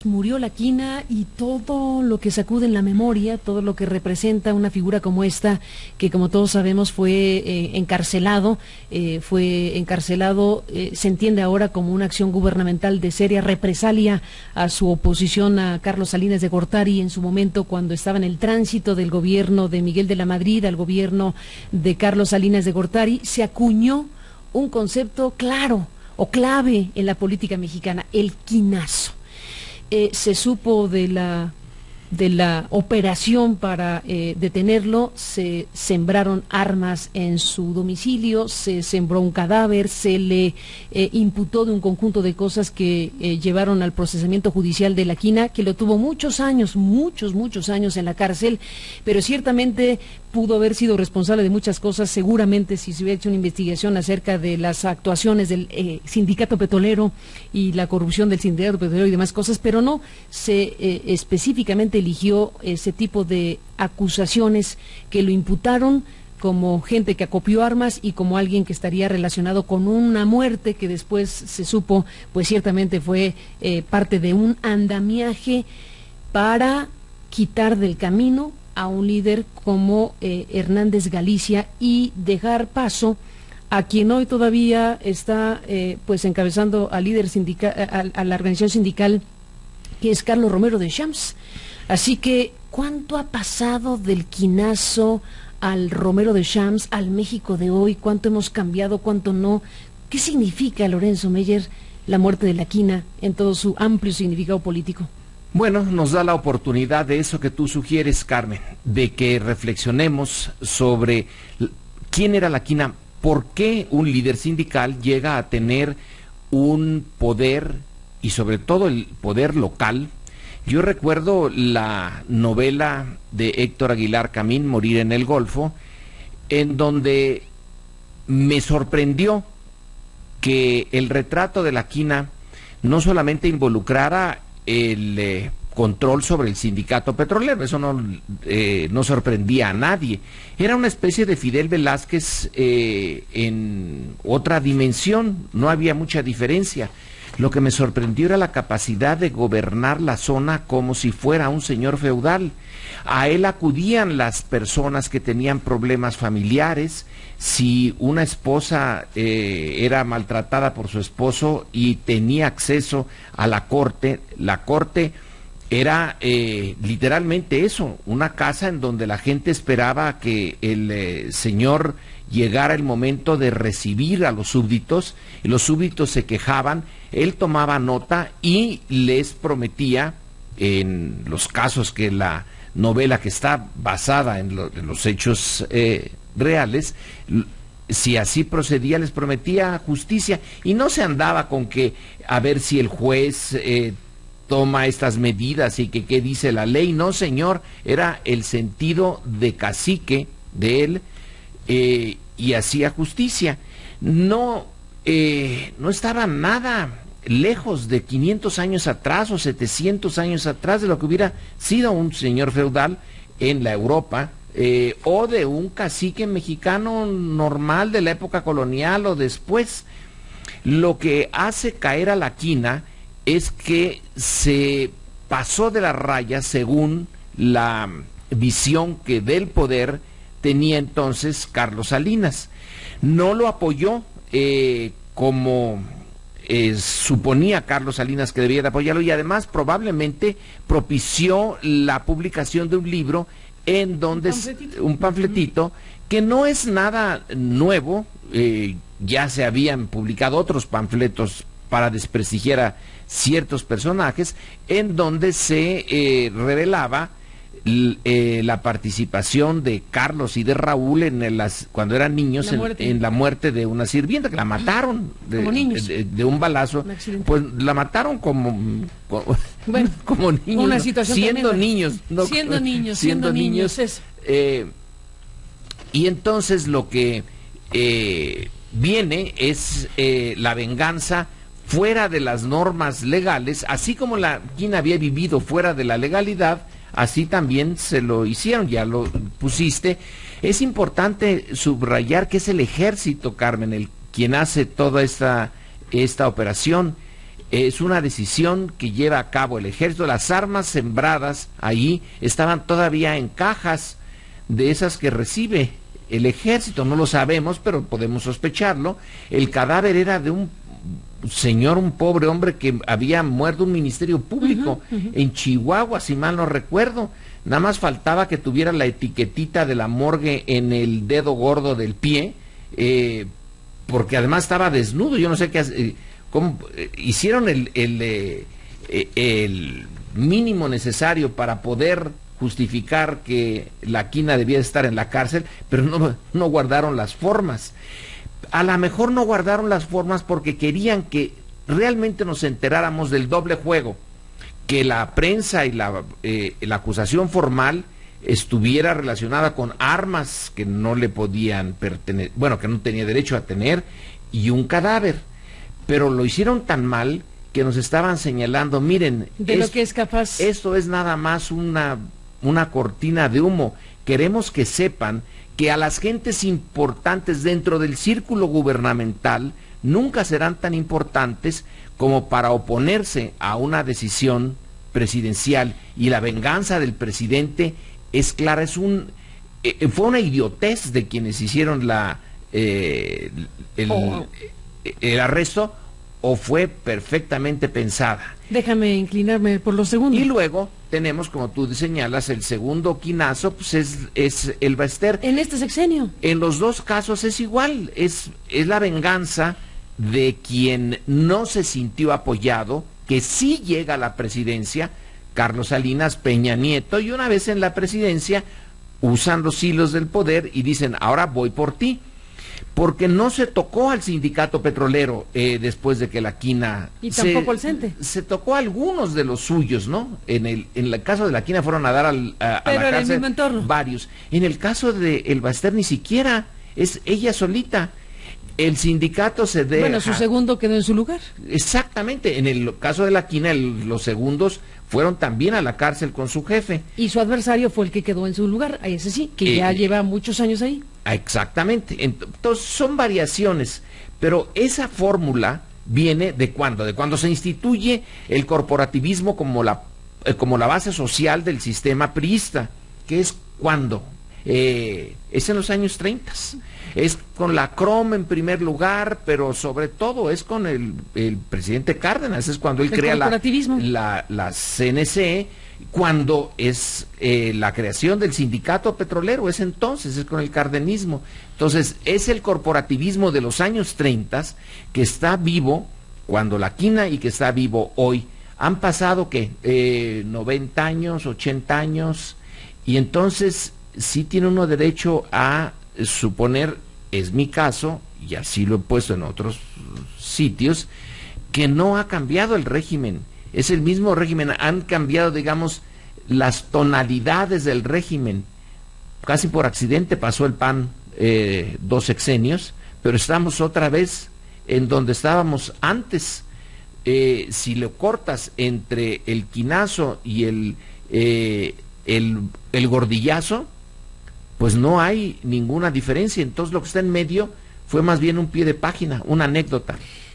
murió la quina y todo lo que sacude en la memoria, todo lo que representa una figura como esta, que como todos sabemos fue encarcelado, se entiende ahora como una acción gubernamental de seria represalia a su oposición a Carlos Salinas de Gortari en su momento cuando estaba en el tránsito del gobierno de Miguel de la Madrid al gobierno de Carlos Salinas de Gortari. Se acuñó un concepto claro o clave en la política mexicana, el quinazo. Se supo de la operación para detenerlo, se sembraron armas en su domicilio, se sembró un cadáver, se le imputó de un conjunto de cosas que llevaron al procesamiento judicial de la quina, que lo tuvo muchos años en la cárcel, pero ciertamente pudo haber sido responsable de muchas cosas, seguramente si se hubiera hecho una investigación acerca de las actuaciones del sindicato petrolero y la corrupción del sindicato petrolero y demás cosas, pero no se específicamente eligió ese tipo de acusaciones que lo imputaron como gente que acopió armas y como alguien que estaría relacionado con una muerte que después se supo, pues ciertamente fue parte de un andamiaje para quitar del camino a un líder como Hernández Galicia y dejar paso a quien hoy todavía está pues encabezando al líder sindical, a la organización sindical, que es Carlos Romero Deschamps. Así que, ¿cuánto ha pasado del quinazo al Romero Deschamps, al México de hoy? ¿Cuánto hemos cambiado, cuánto no? ¿Qué significa, Lorenzo Meyer, la muerte de la quina en todo su amplio significado político? Bueno, nos da la oportunidad de eso que tú sugieres, Carmen, de que reflexionemos sobre quién era la quina, por qué un líder sindical llega a tener un poder y sobre todo el poder local. Yo recuerdo la novela de Héctor Aguilar Camín, Morir en el Golfo, en donde me sorprendió que el retrato de la quina no solamente involucrara el control sobre el sindicato petrolero, eso no sorprendía a nadie, era una especie de Fidel Velázquez en otra dimensión, no había mucha diferencia. Lo que me sorprendió era la capacidad de gobernar la zona como si fuera un señor feudal. A él acudían las personas que tenían problemas familiares, si una esposa era maltratada por su esposo y tenía acceso a la corte era literalmente eso, una casa en donde la gente esperaba que el señor llegara el momento de recibir a los súbditos, y los súbditos se quejaban, él tomaba nota y les prometía, en los casos que la novela, que está basada en los hechos reales, si así procedía, les prometía justicia, y no se andaba con que a ver si el juez toma estas medidas y que qué dice la ley. No, señor, era el sentido de cacique de él, y hacía justicia. No estaba nada lejos de 500 años atrás o 700 años atrás de lo que hubiera sido un señor feudal en la Europa, o de un cacique mexicano normal de la época colonial o después. Lo que hace caer a la quina es que se pasó de la raya según la visión que del poder tenía entonces Carlos Salinas. No lo apoyó como suponía Carlos Salinas que debía de apoyarlo, y además probablemente propició la publicación de un libro en donde un panfletito que no es nada nuevo. Ya se habían publicado otros panfletos para desprestigiar a ciertos personajes, en donde se revelaba la participación de Carlos y de Raúl cuando eran niños en la muerte de una sirvienta, que la mataron de un balazo. Pues la mataron como niños, una situación siendo tremenda. niños, siendo niños eso. Y entonces lo que viene es la venganza fuera de las normas legales, así como la quina había vivido fuera de la legalidad, así también se lo hicieron, ya lo pusiste. Es importante subrayar que es el ejército, Carmen, quien hace toda esta operación. Es una decisión que lleva a cabo el ejército. Las armas sembradas ahí estaban todavía en cajas de esas que recibe el ejército. No lo sabemos, pero podemos sospecharlo. El cadáver era de un señor, un pobre hombre que había muerto en un ministerio público en Chihuahua, si mal no recuerdo. Nada más faltaba que tuviera la etiquetita de la morgue en el dedo gordo del pie, porque además estaba desnudo. Yo no sé qué cómo hicieron el mínimo necesario para poder justificar que la Quina debía estar en la cárcel, pero no guardaron las formas. A lo mejor no guardaron las formas porque querían que realmente nos enteráramos del doble juego, que la prensa y la acusación formal estuviera relacionada con armas que no le podían pertenecer, bueno, que no tenía derecho a tener, y un cadáver. Pero lo hicieron tan mal que nos estaban señalando, miren, de lo que es capaz. Esto es nada más una cortina de humo. Queremos que sepan que a las gentes importantes dentro del círculo gubernamental nunca serán tan importantes como para oponerse a una decisión presidencial, y la venganza del presidente es clara. Fue una idiotez de quienes hicieron el arresto, o fue perfectamente pensada. Déjame inclinarme por los segundos. Y luego tenemos, como tú señalas, el segundo quinazo, pues es el Baester. En este sexenio. En los dos casos es igual, es la venganza de quien no se sintió apoyado, que sí llega a la presidencia, Carlos Salinas, Peña Nieto, y una vez en la presidencia usan los hilos del poder y dicen, ahora voy por ti. Porque no se tocó al sindicato petrolero después de que la Quina... Y tampoco al CENTE. Se tocó a algunos de los suyos, ¿no? En el caso de la Quina fueron a dar a la cárcel en el mismo entorno. Varios. En el caso de el Baester ni siquiera, es ella solita. El sindicato se deja... Bueno, su segundo quedó en su lugar. Exactamente. En el caso de la Quina, los segundos fueron también a la cárcel con su jefe. Y su adversario fue el que quedó en su lugar, ese sí, que ya lleva muchos años ahí. Exactamente. Entonces son variaciones, pero esa fórmula viene ¿de cuándo? De cuando se instituye el corporativismo como la base social del sistema priista, que es cuando es en los años 30. Es con la CROM en primer lugar, pero sobre todo es con el presidente Cárdenas, es cuando él crea la CNC, cuando es la creación del sindicato petrolero, es con el cardenismo. Entonces, es el corporativismo de los años 30 que está vivo cuando la Quina y que está vivo hoy. Han pasado, ¿qué? 90 años, 80 años, y entonces sí tiene uno derecho a suponer, es mi caso, y así lo he puesto en otros sitios, que no ha cambiado el régimen. Es el mismo régimen, han cambiado, digamos, las tonalidades del régimen. Casi por accidente pasó el PAN 2 sexenios, pero estamos otra vez en donde estábamos antes. Si lo cortas entre el quinazo y el gordillazo, pues no hay ninguna diferencia. Entonces lo que está en medio fue más bien un pie de página, una anécdota.